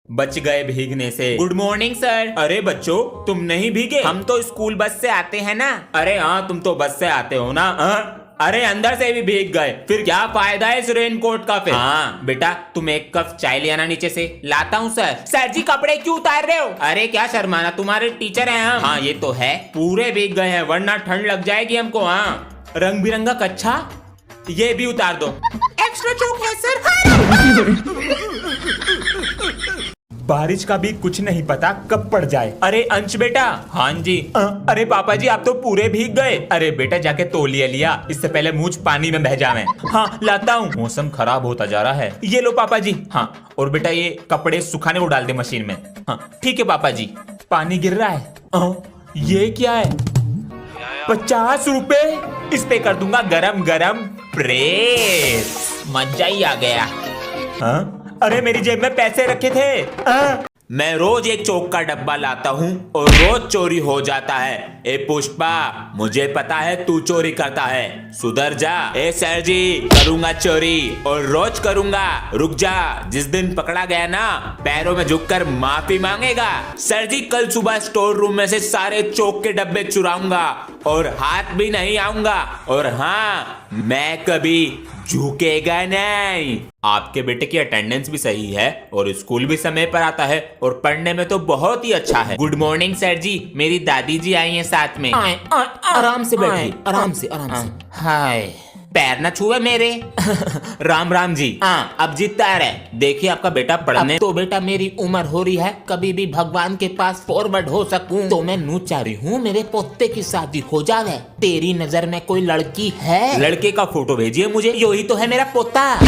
बच गए भीगने से। Good morning sir. अरे बच्चों तुम नहीं भीगे? हम तो स्कूल बस से आते हैं ना। अरे हाँ तुम तो बस से आते हो ना। अरे अंदर से भी भीग गए, फिर क्या फायदा है इस रेनकोट का फिर? हाँ बेटा तुम एक कप चाय ले आना नीचे से। लाता हूँ सर। सर जी कपड़े क्यों उतार रहे हो? अरे क्या शर्माना, तुम्हारे टीचर हैं हम। हाँ ये तो है, पूरे भीग गए हैं वरना ठंड लग जाएगी हमको। हाँ रंग बिरंगा कच्छा ये भी उतार दो। एक्स्ट्रा चौक है सर। बारिश का भी कुछ नहीं पता कब पड़ जाए। अरे अंश बेटा। हाँ जी। अरे पापा जी आप तो पूरे भीग गए। अरे बेटा जाके तौलिया लिया, इससे पहले मुझ पानी में बह जावे। हाँ लाता हूँ। मौसम खराब होता जा रहा है। ये लो पापा जी। हाँ और बेटा ये कपड़े सुखाने को डाल दे मशीन में। हाँ ठीक है पापा जी। पानी गिर रहा है। ये क्या है? 50 रुपए। इस पे कर दूंगा गरम गरम प्रेस। मजा ही आ गया। हाँ अरे मेरी जेब में पैसे रखे थे। मैं रोज एक चौक का डब्बा लाता हूँ और रोज चोरी हो जाता है। ए पुष्पा मुझे पता है तू चोरी करता है, सुधर जा। ए सर जी करूंगा चोरी और रोज करूंगा। रुक जा, जिस दिन पकड़ा गया ना पैरों में झुककर माफी मांगेगा। सर जी कल सुबह स्टोर रूम में से सारे चौक के डब्बे चुराऊंगा और हाथ भी नहीं आऊंगा। और हाँ मैं कभी झुकेगा नहीं। आपके बेटे की अटेंडेंस भी सही है और स्कूल भी समय पर आता है और पढ़ने में तो बहुत ही अच्छा है। गुड मॉर्निंग सर जी, मेरी दादी जी आई हैं साथ में। आराम से बैठिए, आराम से आराम से। हाय पैर न छुए मेरे। राम राम जी। हाँ अब जीतता है। देखिए आपका बेटा पढ़ने तो बेटा मेरी उम्र हो रही है, कभी भी भगवान के पास फॉरवर्ड हो सकूं तो मैं नू चाह रही हूँ मेरे पोते की शादी हो जाए। तेरी नजर में कोई लड़की है? लड़के का फोटो भेजिए मुझे, यही तो है मेरा पोता।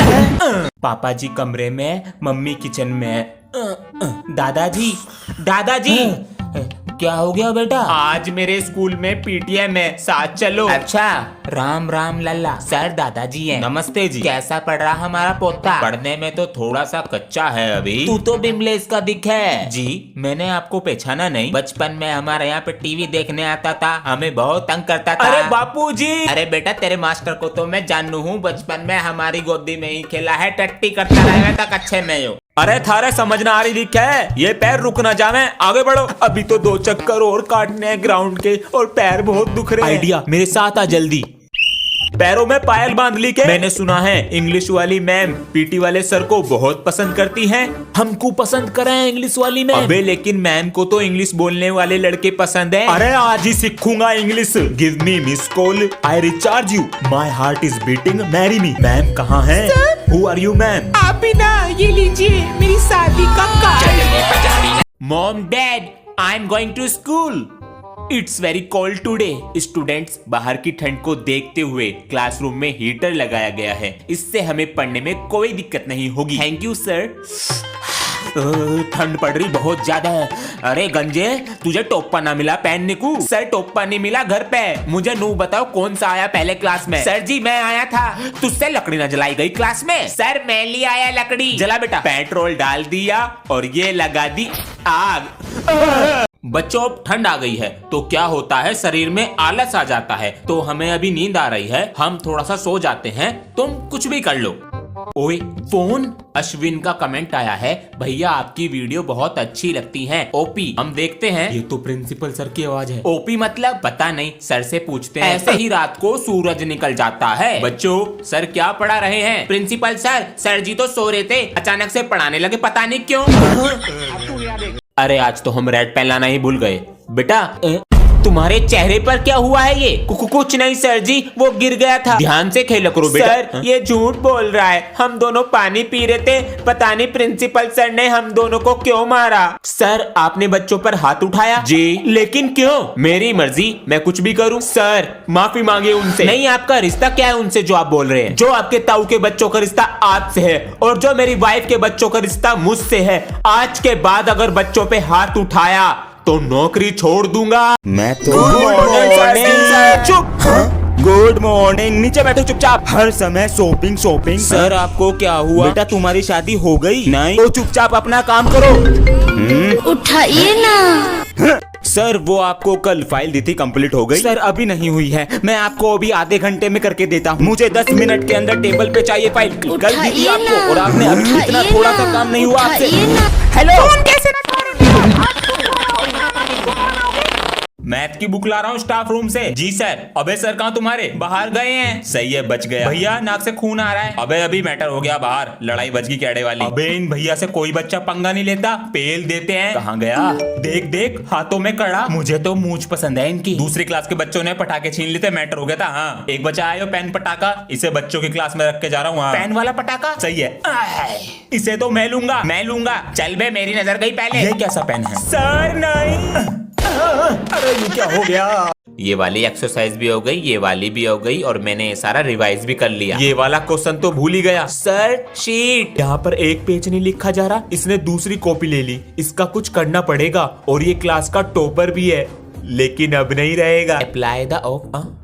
पापा जी कमरे में, मम्मी किचन में। दादाजी दादाजी क्या हो गया बेटा? आज मेरे स्कूल में पीटीएम है, साथ चलो। अच्छा राम राम लल्ला। सर दादाजी हैं। नमस्ते जी। कैसा पढ़ रहा हमारा पोता? पढ़ने में तो थोड़ा सा कच्चा है अभी। तू तो बिमलेश का दिख है। जी मैंने आपको पहचाना नहीं? बचपन में हमारे यहाँ पे टीवी देखने आता था, हमें बहुत तंग करता था। अरे बापू जी। अरे बेटा तेरे मास्टर को तो मैं जानू हूँ, बचपन में हमारी गोदी में ही खेला है, टट्टी करता रहा था कच्चे में यो। अरे थारे समझ ना आ रही दिख है, ये पैर रुक ना जावे, आगे बढ़ो। अभी तो 2 चक्कर और काटने हैं ग्राउंड के और पैर बहुत दुख रहे हैं। आइडिया मेरे साथ आ जल्दी। पैरों में पायल बांध ली के? मैंने सुना है इंग्लिश वाली मैम पीटी वाले सर को बहुत पसंद करती हैं। हमको पसंद करें इंग्लिश वाली मैम? अबे लेकिन मैम को तो इंग्लिश बोलने वाले लड़के पसंद हैं। अरे आज ही सीखूंगा English. Give me miss call, I recharge you, my heart is beating, marry me. Ma'am कहाँ है? Who are you ma'am? आप ही ना, ये लीजिए मेरी शादी का card. Mom dad I am going to school. It's very cold today. Students बाहर की ठंड को देखते हुए क्लासरूम में हीटर लगाया गया है, इससे हमें पढ़ने में कोई दिक्कत नहीं होगी। Thank you sir. ठंड पड़ रही बहुत ज्यादा है। अरे गंजे तुझे टोपा ना मिला पहनने को? सर टोपा नहीं मिला घर पे। मुझे नू बताओ कौन सा आया पहले क्लास में? सर जी मैं आया था। तुझसे लकड़ी ना जलाई गई क्लास में? सर मैं ले आया लकड़ी। जला बेटा। पेट्रोल डाल दिया और ये लगा दी आग। बच्चों अब ठंड आ गई है तो क्या होता है, शरीर में आलस आ जाता है। तो हमें अभी नींद आ रही है, हम थोड़ा सा सो जाते हैं, तुम कुछ भी कर लो। ओए फोन। अश्विन का कमेंट आया है, भैया आपकी वीडियो बहुत अच्छी लगती है। ओपी हम देखते हैं। ये तो प्रिंसिपल सर की आवाज है। ओपी मतलब पता नहीं, सर से पूछते हैं। ऐसे ही रात को सूरज निकल जाता है। बच्चों सर क्या पढ़ा रहे हैं? प्रिंसिपल सर, सर जी तो सो रहे थे, अचानक से पढ़ाने लगे, पता नहीं क्यों। अरे आज तो हम रेड पेन लाना ही भूल गए। बेटा तुम्हारे चेहरे पर क्या हुआ है? ये कुछ नहीं सर जी, वो गिर गया था। ध्यान से खेला करो बेटा। सर ये झूठ बोल रहा है, हम दोनों पानी पी रहे थे, पता नहीं प्रिंसिपल सर ने हम दोनों को क्यों मारा। सर आपने बच्चों पर हाथ उठाया? जी। लेकिन क्यों? मेरी मर्जी, मैं कुछ भी करूं। सर माफी मांगे उनसे। नहीं आपका रिश्ता क्या है उनसे जो आप बोल रहे हैं? जो आपके ताऊ के बच्चों का रिश्ता आपसे है और जो मेरी वाइफ के बच्चों का रिश्ता मुझसे है। आज के बाद अगर बच्चों पे हाथ उठाया तो नौकरी छोड़ दूंगा मैं तो। चुप। Good morning. नीचे बैठो चुपचाप। हर समय शॉपिंग शॉपिंग। सर आपको क्या हुआ? बेटा तुम्हारी शादी हो गई? नहीं। तो चुपचाप अपना काम करो। उठाइए ना। सर वो आपको कल फाइल दी थी, कंप्लीट हो गई? सर अभी नहीं हुई है, मैं आपको अभी आधे घंटे में करके देता हूँ। मुझे 10 मिनट के अंदर टेबल पे चाहिए फाइल। कल दी थी आपको और आपने अभी इतना थोड़ा सा काम नहीं हुआ आपसे। हेलो मैथ की बुक ला रहा हूँ स्टाफ रूम से। जी सर। अबे सर कहाँ तुम्हारे? बाहर गए हैं। सही है, बच गया। भैया नाक से खून आ रहा है। अबे अभी मैटर हो गया बाहर, लड़ाई बच गई कैडे वाली। अबे इन भैया से कोई बच्चा पंगा नहीं लेता, पेल देते हैं। कहाँ गया? देख देख हाथों में कड़ा। मुझे तो मूंछ पसंद है इनकी। दूसरी क्लास के बच्चों ने पटाखे छीन लेते, मैटर हो गया था। हाँ एक बच्चा आया पेन पटाखा, इसे बच्चों की क्लास में रख के जा रहा हूँ। पेन वाला पटाखा सही है, इसे तो मैं लूंगा। चल बे, मेरी नजर गई पहले। ये कैसा पेन है? सर नहीं। अरे ये क्या हो गया? ये वाली एक्सरसाइज भी हो गई, ये वाली भी हो गई, और मैंने ये सारा रिवाइज भी कर लिया। ये वाला क्वेश्चन तो भूल ही गया। सर शीट, यहाँ पर एक पेज नहीं लिखा जा रहा। इसने दूसरी कॉपी ले ली, इसका कुछ करना पड़ेगा। और ये क्लास का टॉपर भी है, लेकिन अब नहीं रहेगा। अप्लाई द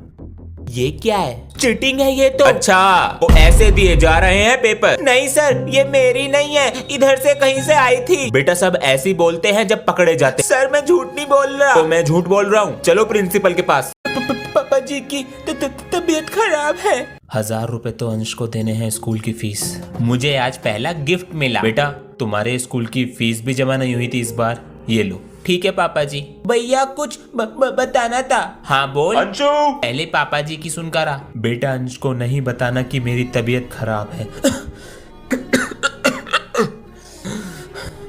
ये क्या है? चीटिंग है ये तो। अच्छा, वो ऐसे दिए जा रहे हैं पेपर? नहीं सर, ये मेरी नहीं है, इधर से कहीं से आई थी। बेटा सब ऐसे ही बोलते हैं जब पकड़े जाते। सर मैं झूठ नहीं बोल रहा। तो मैं झूठ बोल रहा हूँ। चलो प्रिंसिपल के पास। पापा जी की तबीयत खराब है। 1000 रुपए तो अंश को देने हैं स्कूल की फीस। मुझे आज पहला गिफ्ट मिला। बेटा तुम्हारे स्कूल की फीस भी जमा नहीं हुई थी इस बार, ये लो। ठीक है पापा जी। भैया कुछ बताना था। हाँ बोल अंशु। पहले पापा जी की सुन कर आ। बेटा अंश को नहीं बताना कि मेरी तबीयत खराब है।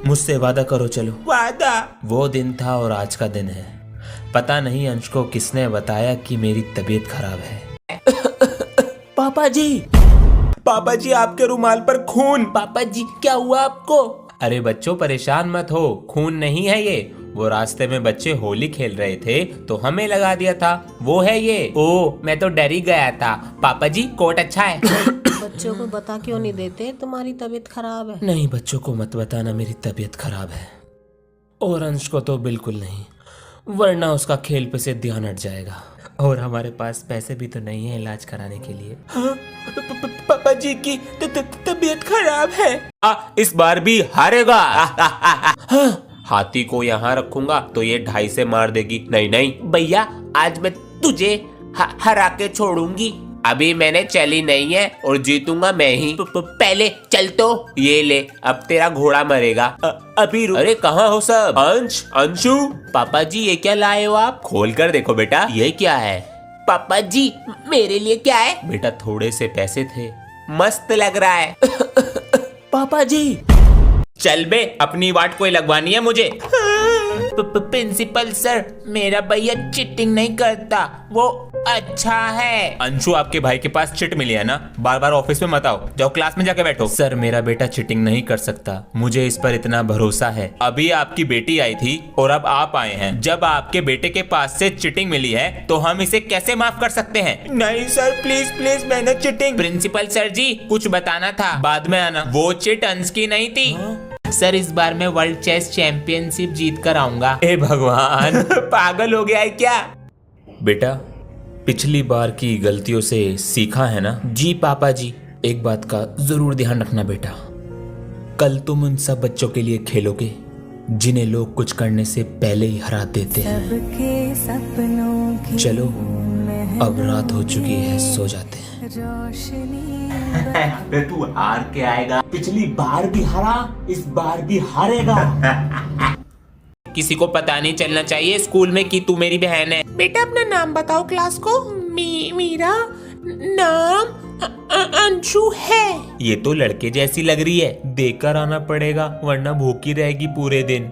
मुझसे वादा करो चलो। वादा? वो दिन था और आज का दिन है। पता नहीं अंश को किसने बताया कि मेरी तबीयत खराब है। पापा जी आपके रुमाल पर खून। पापा जी क्या हुआ आपको? अरे बच्चों परेशान मत हो, खून नहीं है ये। वो रास्ते में बच्चे होली खेल रहे थे तो हमें लगा दिया था, वो है ये। ओ मैं तो डर ही गया था। पापा जी कोट अच्छा है। बच्चों को बता क्यों नहीं देते तुम्हारी तबीयत खराब है? नहीं बच्चों को मत बताना मेरी तबीयत खराब है, और अंश को तो बिल्कुल नहीं, वरना उसका खेल पे से ध्यान हट जाएगा। और हमारे पास पैसे भी तो नहीं है इलाज कराने के लिए। हाँ, पापा जी की तबीयत खराब है। इस बार भी हारेगा। हाँ, हाथी को यहाँ रखूंगा तो ये 2.5 से मार देगी। नहीं भैया आज मैं तुझे हरा के छोड़ूंगी। अभी मैंने चली नहीं है और जीतूंगा मैं ही। पहले चल तो ये ले, अब तेरा घोड़ा मरेगा। अभी अरे कहाँ हो सब? अंशु पापा जी ये क्या लाए हो आप? खोल कर देखो बेटा, ये क्या है? पापा जी मेरे लिए क्या है? बेटा थोड़े से पैसे थे, मस्त लग रहा है। पापा जी चल बे, अपनी वाट कोई लगवानी है मुझे। प्रिंसिपल सर मेरा भैया चीटिंग नहीं करता, वो अच्छा है। अंशु आपके भाई के पास चिट मिली है ना, बार बार ऑफिस में मत आओ, जाओ क्लास में जाके बैठो। सर मेरा बेटा चीटिंग नहीं कर सकता, मुझे इस पर इतना भरोसा है। अभी आपकी बेटी आई थी और अब आप आए हैं। जब आपके बेटे के पास से चीटिंग मिली है तो हम इसे कैसे माफ कर सकते हैं? नहीं सर प्लीज मैंने चीटिंग। प्रिंसिपल सर जी कुछ बताना था, बाद में आना। वो चिट अंश की नहीं थी। सर इस बार मैं वर्ल्ड चेस चैंपियनशिप जीत कर आऊंगा। हे भगवान पागल हो गया है क्या? बेटा पिछली बार की गलतियों से सीखा है ना? जी पापा जी। एक बात का जरूर ध्यान रखना बेटा, कल तुम उन सब बच्चों के लिए खेलोगे जिन्हें लोग कुछ करने से पहले ही हरा देते हैं। चलो अब रात हो चुकी है, सो जाते हैं। तू हार के आएगा, पिछली बार भी हारा, इस बार भी हारेगा। किसी को पता नहीं चलना चाहिए स्कूल में कि तू मेरी बहन है। बेटा अपना नाम बताओ क्लास को। मेरा नाम अंशु है। ये तो लड़के जैसी लग रही है, देकर आना पड़ेगा वरना भूखी रहेगी पूरे दिन।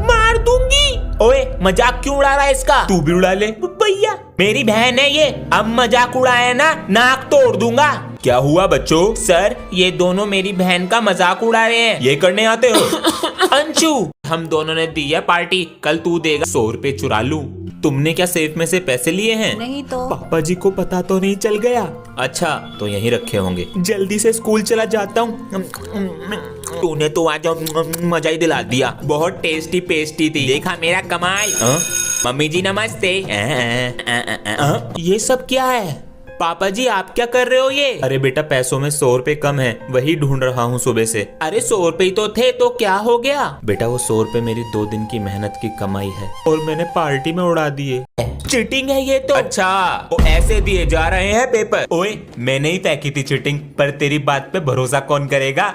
मार दूंगी। ओए मजाक क्यों उड़ा रहा है इसका? तू भी उड़ा ले। भैया मेरी बहन है ये, अब मजाक उड़ाया ना नाक तोड़ दूंगा। क्या हुआ बच्चों? सर ये दोनों मेरी बहन का मजाक उड़ा रहे हैं। ये करने आते हो? अंशु हम दोनों ने दी है पार्टी, कल तू देगा। 100 रुपए चुरा लूं? तुमने क्या सेफ में से पैसे लिए हैं? नहीं तो। पापा जी को पता तो नहीं चल गया? अच्छा तो यहीं रखे होंगे। जल्दी से स्कूल चला जाता हूँ। तूने तो आज मजा ही दिला दिया, बहुत टेस्टी पेस्टी थी। देखा मेरा कमाल। मम्मी जी नमस्ते। ये सब क्या है? पापा जी आप क्या कर रहे हो ये? अरे बेटा पैसों में 100 रुपए कम है, वही ढूंढ रहा हूँ सुबह से। अरे 100 रुपए ही तो थे, तो क्या हो गया? बेटा वो 100 रुपए मेरी 2 दिन की मेहनत की कमाई है और मैंने पार्टी में उड़ा दिए। चीटिंग है ये तो। अच्छा वो ऐसे दिए जा रहे हैं पेपर। ओए मैंने ही तय की थी चीटिंग, पर तेरी बात पे भरोसा कौन करेगा?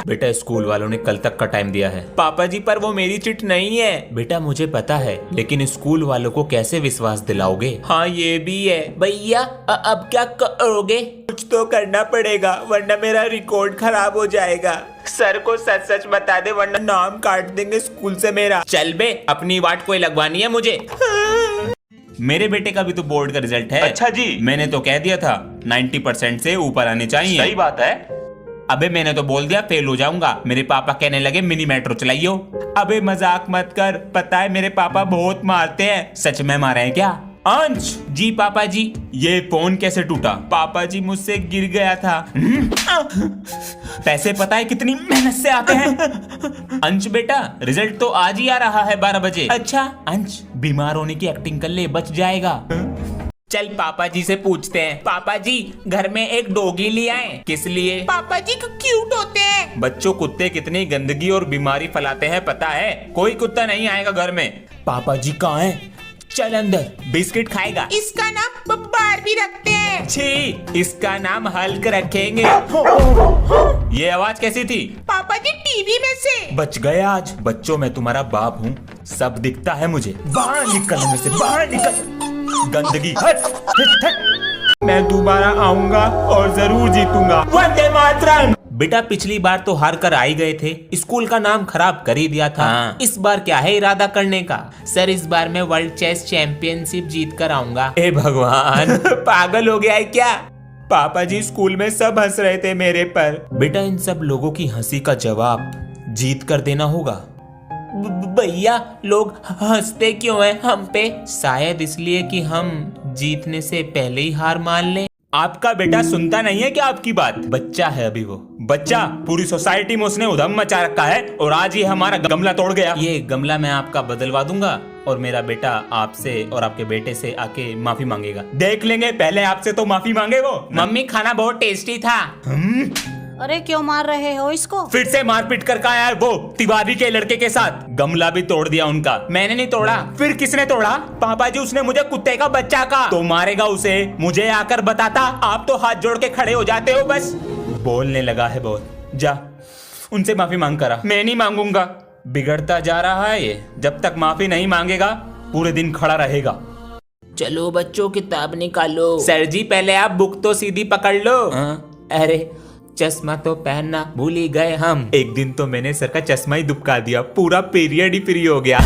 बेटा स्कूल वालों ने कल तक का टाइम दिया है। पापा जी पर वो मेरी चिट नहीं है। बेटा मुझे पता है, लेकिन स्कूल वालों को कैसे विश्वास दिलाओगे? हाँ ये भी है। भैया अब क्या करोगे? कुछ तो करना पड़ेगा वरना मेरा रिकॉर्ड खराब हो जाएगा। सर को सच सच बता दे वरना नाम काट देंगे स्कूल से मेरा। चल बे अपनी वाट कोई लगवानी है मुझे। मेरे बेटे का भी तो बोर्ड का रिजल्ट है। अच्छा जी। मैंने तो कह दिया था 90% से ऊपर आने चाहिए। सही बात है। अबे मैंने तो बोल दिया फेल हो जाऊंगा। मेरे पापा कहने लगे मिनी मेट्रो चलाइयो। अबे मजाक मत कर, पता है मेरे पापा बहुत मारते हैं। सच में मारे हैं क्या? अंश जी पापा जी। ये फोन कैसे टूटा? पापा जी मुझसे गिर गया था। पैसे पता है कितनी मेहनत से आते हैं? अंश बेटा रिजल्ट तो आज ही आ रहा है 12 बजे। अच्छा अंश बीमार होने की एक्टिंग कर ले, बच जाएगा। चल पापा जी से पूछते हैं। पापा जी घर में एक डॉगी ले आए। किस लिए? पापा जी क्यूट होते हैं। बच्चों कुत्ते कितनी गंदगी और बीमारी फैलाते हैं पता है? कोई कुत्ता नहीं आएगा घर में। पापा जी कहाँ हैं? चल अंदर। बिस्किट खाएगा? इसका नाम बारबी रखते हैं। छी इसका नाम हल्क रखेंगे। ये आवाज कैसी थी? पापा जी टीवी में से। बच गए आज। बच्चों मैं तुम्हारा बाप हूँ, सब दिखता है मुझे। बाहर निकल में से, बाहर निकल। गंदगी हट हट हट। मैं दोबारा आऊंगा और जरूर जीतूंगा। वंदे मातरम। बेटा पिछली बार तो हार कर आई गए थे, स्कूल का नाम खराब कर ही दिया था। इस बार क्या है इरादा करने का? सर इस बार मैं वर्ल्ड चेस चैंपियनशिप जीत कर आऊंगा। हे भगवान पागल हो गया है क्या? पापा जी स्कूल में सब हंस रहे थे मेरे पर। बेटा इन सब लोगों की हंसी का जवाब जीत कर देना होगा। भैया लोग हंसते क्यों हैं हम पे? शायद इसलिए कि हम जीतने से पहले ही हार मान लें। आपका बेटा सुनता नहीं है क्या आपकी बात? बच्चा है अभी वो। बच्चा पूरी सोसाइटी में उसने उधम मचा रखा है और आज ये हमारा गमला तोड़ गया। ये गमला मैं आपका बदलवा दूंगा और मेरा बेटा आपसे और आपके बेटे से आके माफी मांगेगा। देख लेंगे, पहले आपसे तो माफी मांगे वो। मम्मी खाना बहुत टेस्टी था। अरे क्यों मार रहे हो इसको? फिर से मारपीट कर का यार वो तिवारी के लड़के के साथ। गमला भी तोड़ दिया उनका। मैंने नहीं तोड़ा। फिर किसने तोड़ा? पापा जी उसने मुझे कुत्ते का बच्चा कहा। तो मारेगा उसे, मुझे आकर बताता। आप तो हाथ जोड़ के खड़े हो जाते हो बस। बोलने लगा है बहुत। जा उनसे माफी मांग करा। मैं नहीं मांगूंगा। बिगड़ता जा रहा है ये, जब तक माफी नहीं मांगेगा पूरे दिन खड़ा रहेगा। चलो बच्चों किताब निकालो। सर जी पहले आप बुक तो सीधी पकड़ लो। अरे चश्मा तो पहनना भूल ही गए हम। एक दिन तो मैंने सर का चश्मा ही दुबका दिया, पूरा पीरियड ही फ्री हो गया।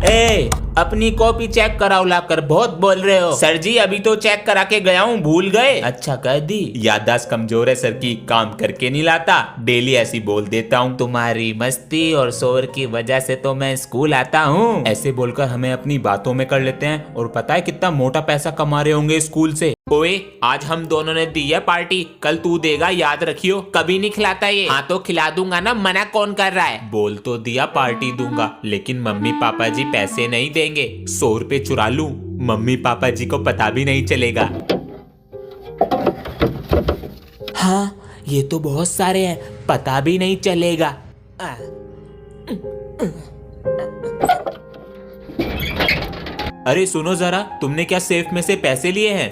ए अपनी कॉपी चेक कराओ लाकर, बहुत बोल रहे हो। सर जी अभी तो चेक करा के गया हूँ, भूल गए? अच्छा कर दी। याददाश्त कमजोर है सर की, काम करके नहीं लाता, डेली ऐसी बोल देता हूँ। तुम्हारी मस्ती और शोर की वजह से तो मैं स्कूल आता हूँ। ऐसे बोलकर हमें अपनी बातों में कर लेते हैं और पता है कितना मोटा पैसा कमा रहे होंगे स्कूल से। ओए आज हम दोनों ने दी है पार्टी, कल तू देगा याद रखियो। कभी नहीं खिलाता ये। हाँ तो खिला दूंगा ना, मना कौन कर रहा है? बोल तो दिया पार्टी दूंगा, लेकिन मम्मी पापा जी पैसे नहीं देंगे। 100 रुपए चुरा लूं, मम्मी पापा जी को पता भी नहीं चलेगा। हाँ ये तो बहुत सारे हैं, पता भी नहीं चलेगा। अरे सुनो जरा, तुमने क्या सेफ में से पैसे लिए हैं?